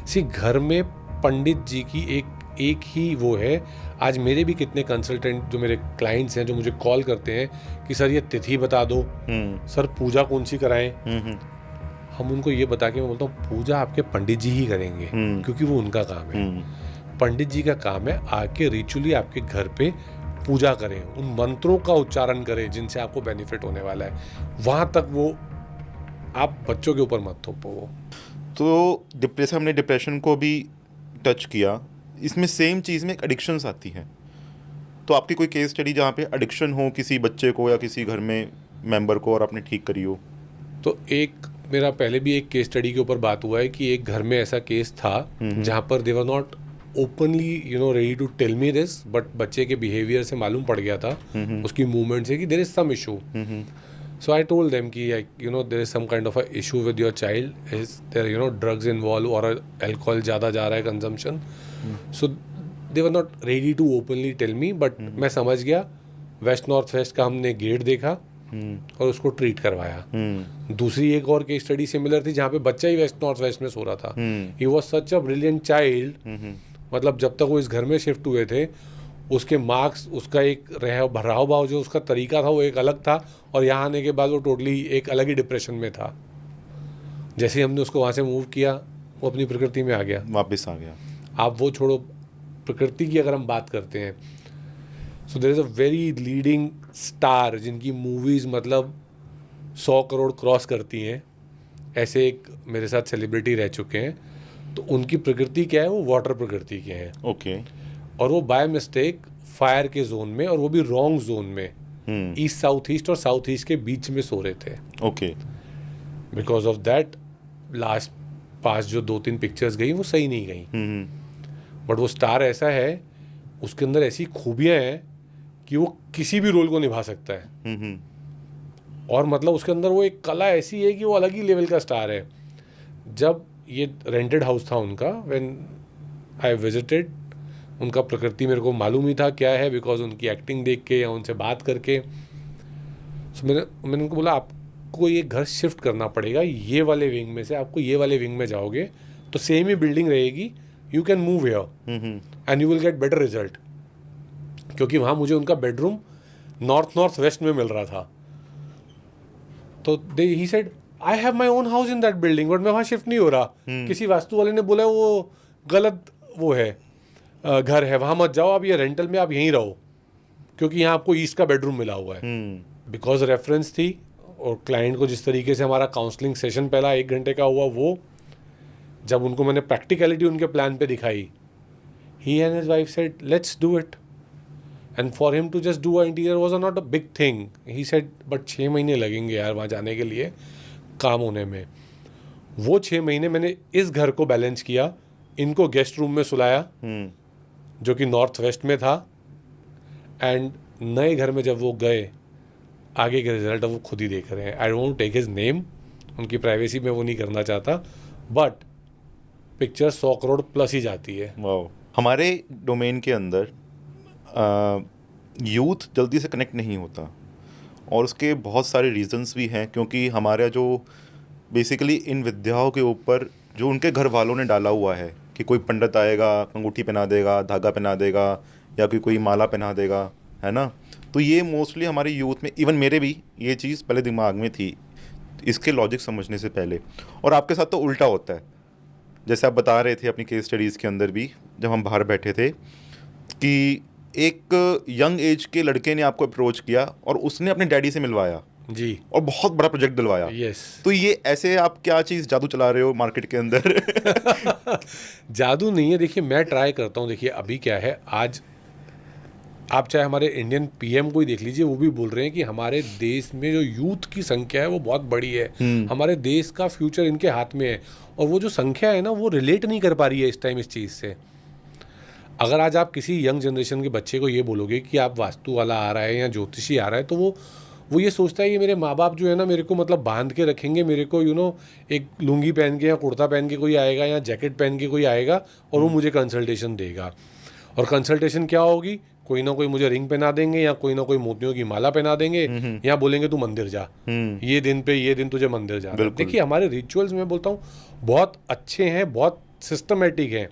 सी घर में पंडित जी की एक ही वो है। आज मेरे भी कितने कंसल्टेंट जो मेरे क्लाइंट्स हैं जो मुझे कॉल करते हैं कि सर ये तिथि बता दो, सर पूजा कौन सी कराएं। हम उनको ये बता के मैं बोलता हूँ पूजा आपके पंडित जी ही करेंगे, क्योंकि वो उनका काम है। पंडित जी का काम है आके रिचुअली आपके घर पे पूजा करें, उन मंत्रों का उच्चारण करें जिनसे आपको बेनिफिट होने वाला है। वहां तक वो आप बच्चों के ऊपर मत थोपो। वो तो हमने डिप्रेशन को भी टच किया, इसमें सेम चीज़ में एक एडिक्शंस आती हैं। तो आपकी कोई केस स्टडी जहाँ पे एडिक्शन हो किसी बच्चे को या किसी घर में मेंबर को और आपने ठीक करी हो? तो एक मेरा पहले भी एक केस स्टडी के ऊपर बात हुआ है कि एक घर में ऐसा केस था जहाँ पर they were not openly ready to tell me this, but बच्चे के बिहेवियर से मालूम पड़ गया था, उसकी मूवमेंट से, कि there is some issue. So I told them कि there is some kind of a issue with your child. Is there drugs involved or alcohol ज़्यादा जा रहा है consumption? So they were not ready to openly tell me, but मैं समझ गया। West north west का हमने गेट देखा और उसको ट्रीट करवाया। दूसरी एक और केस स्टडी सिमिलर थी जहाँ पे बच्चा ही वेस्ट नॉर्थ वेस्ट में सो रहा था। He was such a brilliant child, मतलब जब तक वो इस घर में शिफ्ट हुए थे उसके मार्क्स, उसका एक भराव भाव जो उसका तरीका था वो एक अलग था, और यहाँ आने के बाद वो टोटली एक अलग ही डिप्रेशन में था। जैसे ही हमने उसको वहाँ से मूव किया वो अपनी प्रकृति में आ गया, वापस आ गया। आप वो छोड़ो, प्रकृति की अगर हम बात करते हैं, so there is a very leading star जिनकी मूवीज़ मतलब 100 करोड़ क्रॉस करती हैं, ऐसे एक मेरे साथ सेलिब्रिटी रह चुके हैं। तो उनकी प्रकृति क्या है, वो वाटर प्रकृति के हैं। ओके। और वो बाय मिस्टेक फायर के जोन में, और वो भी रॉन्ग जोन में, ईस्ट साउथ ईस्ट और साउथ ईस्ट के बीच में सो रहे थे। Okay. Because of that last पास जो 2-3 पिक्चर्स गई वो सही नहीं गई। बट वो स्टार ऐसा है, उसके अंदर ऐसी खूबियां हैं कि वो किसी भी रोल को निभा सकता है। और मतलब उसके अंदर वो एक कला ऐसी है कि वो अलग ही लेवल का स्टार है। जब ये रेंटेड हाउस था उनका, व्हेन आई विजिटेड, उनका प्रकृति मेरे को मालूम ही था क्या है, बिकॉज उनकी एक्टिंग देख के या उनसे बात करके। सो मैंने उनको बोला आपको ये घर शिफ्ट करना पड़ेगा, ये वाले विंग में से आपको ये वाले विंग में जाओगे तो सेम ही बिल्डिंग रहेगी, you can move here and you will get better result. क्योंकि वहाँ मुझे उनका बेडरूम नॉर्थ वेस्ट में मिल रहा था। तो he said I have my own house in that building, but मैं वहाँ शिफ्ट नहीं हो रहा। किसी वास्तु वाले ने बोला वो गलत वो है, घर है, वहाँ मत जाओ, आप ये रेंटल में आप यहीं रहो, क्योंकि यहाँ आपको ईस्ट का बेडरूम मिला हुआ है। बिकॉज रेफरेंस थी, और क्लाइंट को जिस तरीके से हमारा काउंसलिंग सेशन पहला 1 घंटे का हुआ, वो जब उनको मैंने प्रैक्टिकलिटी उनके प्लान पे दिखाई, he and his wife said let's do it. And for him to just do a interior was not a big thing. He said but 6 महीने लगेंगे यार वहाँ जाने के लिए, काम होने में। वो 6 महीने मैंने इस घर को बैलेंस किया, इनको गेस्ट रूम में सुलाया जो कि नॉर्थ वेस्ट में था, एंड नए घर में जब वो गए, आगे के रिजल्ट वो खुद ही देख रहे हैं। I don't take his name, उनकी प्राइवेसी में वो नहीं करना चाहता, बट पिक्चर 100 करोड़ प्लस ही जाती है। वाओ। हमारे डोमेन के अंदर यूथ जल्दी से कनेक्ट नहीं होता, और उसके बहुत सारे रीजंस भी हैं, क्योंकि हमारा जो बेसिकली इन विद्याओं के ऊपर जो उनके घर वालों ने डाला हुआ है कि कोई पंडित आएगा, अंगूठी पहना देगा, धागा पहना देगा, या कोई माला पहना देगा, है ना। तो ये मोस्टली हमारे यूथ में, इवन मेरे भी ये चीज़ पहले दिमाग में थी इसके लॉजिक समझने से पहले। और आपके साथ तो उल्टा होता है, जैसे आप बता रहे थे अपनी केस स्टडीज़ के अंदर भी, जब हम बाहर बैठे थे, कि एक यंग एज के लड़के ने आपको अप्रोच किया और उसने अपने डैडी से मिलवाया जी, और बहुत बड़ा प्रोजेक्ट दिलवाया। यस। तो ये ऐसे आप क्या चीज़ जादू चला रहे हो मार्केट के अंदर? जादू नहीं है, देखिए मैं ट्राई करता हूँ। देखिए अभी क्या है, आज आप चाहे हमारे इंडियन पीएम को ही देख लीजिए, वो भी बोल रहे हैं कि हमारे देश में जो यूथ की संख्या है वो बहुत बड़ी है, हमारे देश का फ्यूचर इनके हाथ में है। और वो जो संख्या है ना, वो रिलेट नहीं कर पा रही है इस टाइम इस चीज़ से। अगर आज आप किसी यंग जनरेशन के बच्चे को ये बोलोगे कि आप वास्तु वाला आ रहा है या ज्योतिषी आ रहा है, तो वो ये सोचता है कि मेरे माँ बाप जो है ना मेरे को मतलब बांध के रखेंगे, मेरे को एक लुंगी पहन के या कुर्ता पहन के कोई आएगा या जैकेट पहन के कोई आएगा और वो मुझे कंसल्टेशन देगा। और कंसल्टेशन क्या होगी, कोई ना कोई मुझे रिंग पहना देंगे या कोई ना कोई मोतियों की माला पहना देंगे, या बोलेंगे तू मंदिर जा, ये दिन तुझे मंदिर जा। देखिए हमारे रिचुअल्स में बोलता हूँ बहुत अच्छे हैं, बहुत सिस्टमेटिक हैं,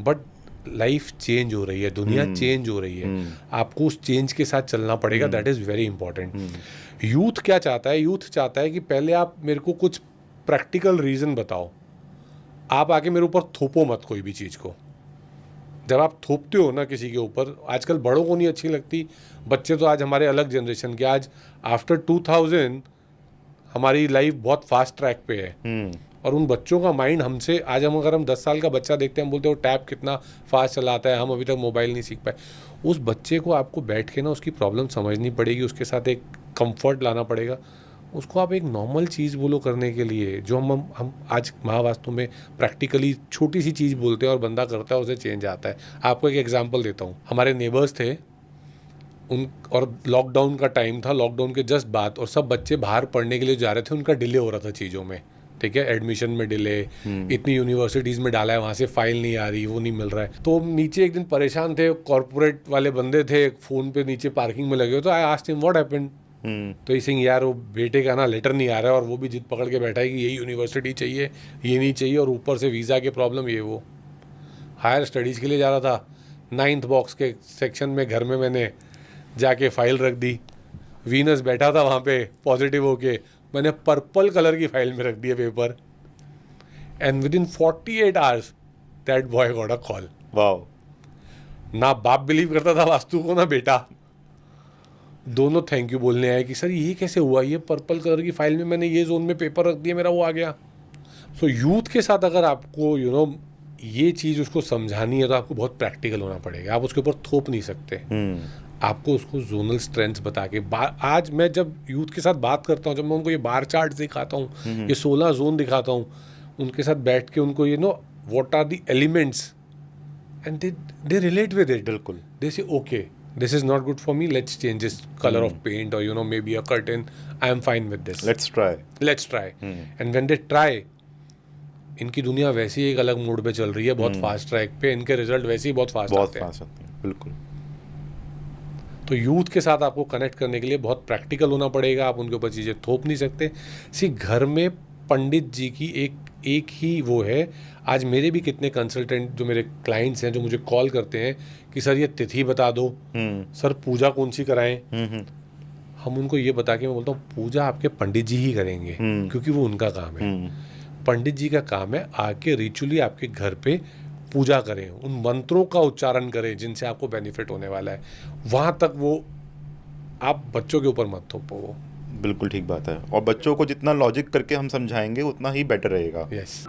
बट लाइफ चेंज हो रही है, दुनिया चेंज हो रही है, आपको उस चेंज के साथ चलना पड़ेगा. That is very important. Youth क्या चाहता है? यूथ चाहता है कि पहले आप मेरे को कुछ प्रैक्टिकल रीज़न बताओ, आप आके मेरे ऊपर थोपो मत कोई भी चीज़ को. जब आप थोपते हो ना किसी के ऊपर, आजकल बड़ों को नहीं अच्छी लगती, बच्चे तो आज हमारे अलग जनरेशन के, आज आफ्टर 2000 हमारी लाइफ बहुत फास्ट ट्रैक पे है. और उन बच्चों का माइंड हमसे, आज हम अगर हम 10 साल का बच्चा देखते हैं, हम बोलते हैं वो टैब कितना फास्ट चलाता है, हम अभी तक मोबाइल नहीं सीख पाए. उस बच्चे को आपको बैठ के ना उसकी प्रॉब्लम समझनी पड़ेगी, उसके साथ एक कंफर्ट लाना पड़ेगा. उसको आप एक नॉर्मल चीज़ बोलो करने के लिए, जो हम आज महावास्तु में प्रैक्टिकली छोटी सी चीज़ बोलते हैं और बंदा करता है, उसे चेंज आता है. आपको एक एग्जांपल देता हूँ. हमारे नेबर्स थे और लॉकडाउन का टाइम था, लॉकडाउन के जस्ट बाद, और सब बच्चे बाहर पढ़ने के लिए जा रहे थे, उनका डिले हो रहा था चीज़ों में. ठीक है, एडमिशन में डिले, इतनी यूनिवर्सिटीज़ में डाला है, वहाँ से फाइल नहीं आ रही, वो नहीं मिल रहा है. तो नीचे एक दिन परेशान थे, कॉर्पोरेट वाले बंदे थे, फ़ोन पे नीचे पार्किंग में लगे हुए. तो I asked him what happened. तो ही सिंह यार वो बेटे का ना लेटर नहीं आ रहा है, और वो भी जिद पकड़ के बैठा है कि यही यूनिवर्सिटी चाहिए, ये नहीं चाहिए, और ऊपर से वीज़ा के प्रॉब्लम, ये वो. हायर स्टडीज़ के लिए जा रहा था, 9th बॉक्स के सेक्शन में घर में मैंने जाके फाइल रख दी. वीनस बैठा था वहाँ पे पॉजिटिव होके, मैंने पर्पल कलर की फाइल में रख दिया paper, and with in 48 hours that boy got a call. Wow. ना बाप बिलीव करता था वास्तु को, ना बेटा. दोनों थैंक यू बोलने आए कि सर ये कैसे हुआ, ये पर्पल कलर की फाइल में मैंने ये जोन में पेपर रख दिया, मेरा वो आ गया. सो यूथ के साथ अगर आपको ये चीज़ उसको समझानी है, तो आपको बहुत प्रैक्टिकल होना पड़ेगा. आप उसके ऊपर थोप नहीं सकते. आपको उसको जोनल स्ट्रेंथ्स बता के, आज मैं जब यूथ के साथ बात करता हूँ, जब मैं उनको ये बार चार्ट दिखाता हूँ, ये 16 जोन दिखाता हूँ, उनके साथ बैठ के उनको what are the elements, and they relate with it. बिल्कुल. They say okay, this is not good for me, let's change this color of paint, or maybe a curtain, I am fine with this, let's try. And when they try, इनकी दुनिया वैसी एक अलग mood पे चल रही है, बहुत फास्ट ट्रैक पे, इनके रिजल्ट वैसे ही बहुत फास्ट आते हैं. बिल्कुल. तो यूथ के साथ आपको कनेक्ट करने के लिए बहुत प्रैक्टिकल होना पड़ेगा. आप उनके ऊपर चीज़ें थोप नहीं सकते. घर में पंडित जी की एक ही वो है. आज मेरे भी कितने कंसल्टेंट जो मेरे क्लाइंट्स हैं, जो मुझे कॉल करते हैं कि सर ये तिथि बता दो, सर पूजा कौन सी कराएं. हम उनको ये बता के, मैं बोलता हूँ पूजा आपके पंडित जी ही करेंगे, क्योंकि वो उनका काम है. पंडित जी का काम है आके रिचुअली आपके घर पे पूजा करें, उन मंत्रों का उच्चारण करें जिनसे आपको बेनिफिट होने वाला है. वहाँ तक वो आप बच्चों के ऊपर मत थोपो. वो बिल्कुल ठीक बात है. और बच्चों को जितना लॉजिक करके हम समझाएंगे उतना ही बेटर रहेगा. यस.